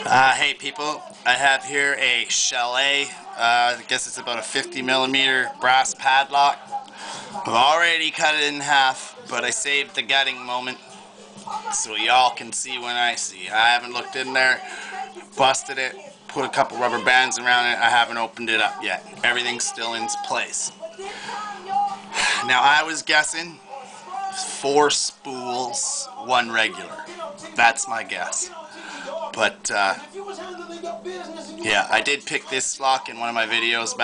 Hey people, I have here a CHALET, I guess it's about a 50mm brass padlock. I've already cut it in half, but I saved the gutting moment so y'all can see when I see. I haven't looked in there, busted it, put a couple rubber bands around it. I haven't opened it up yet. Everything's still in place. Now I was guessing 4 spools, 1 regular. That's my guess. But yeah, I did pick this lock in one of my videos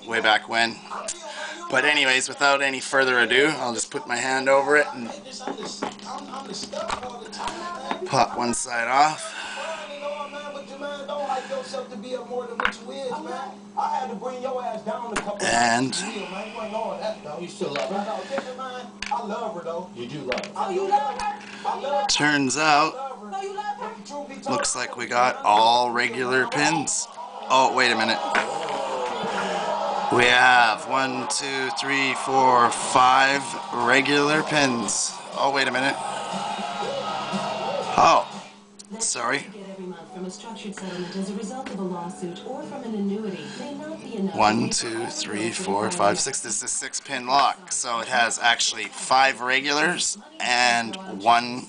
way back when. But anyways, without any further ado, I'll just put my hand over it and pop one side off. And turns out, looks like we got all regular pins. Oh, wait a minute. We have 1, 2, 3, 4, 5 regular pins. Oh, wait a minute. Oh, sorry. 1, 2, 3, 4, 5, 6. This is a 6-pin lock, so it has actually 5 regulars and 1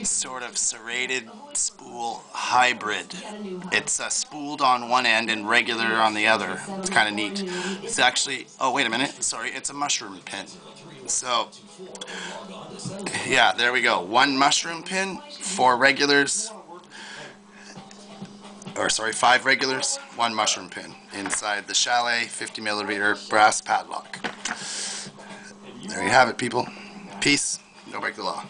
sort of serrated spool hybrid. It's spooled on one end and regular on the other. It's kind of neat. It's actually, oh wait a minute, sorry, it's a mushroom pin. So yeah, there we go. 1 mushroom pin, 4 regulars, or sorry, 5 regulars, 1 mushroom pin inside the CHALET 50mm brass padlock. There you have it, people. Peace. Don't break the law.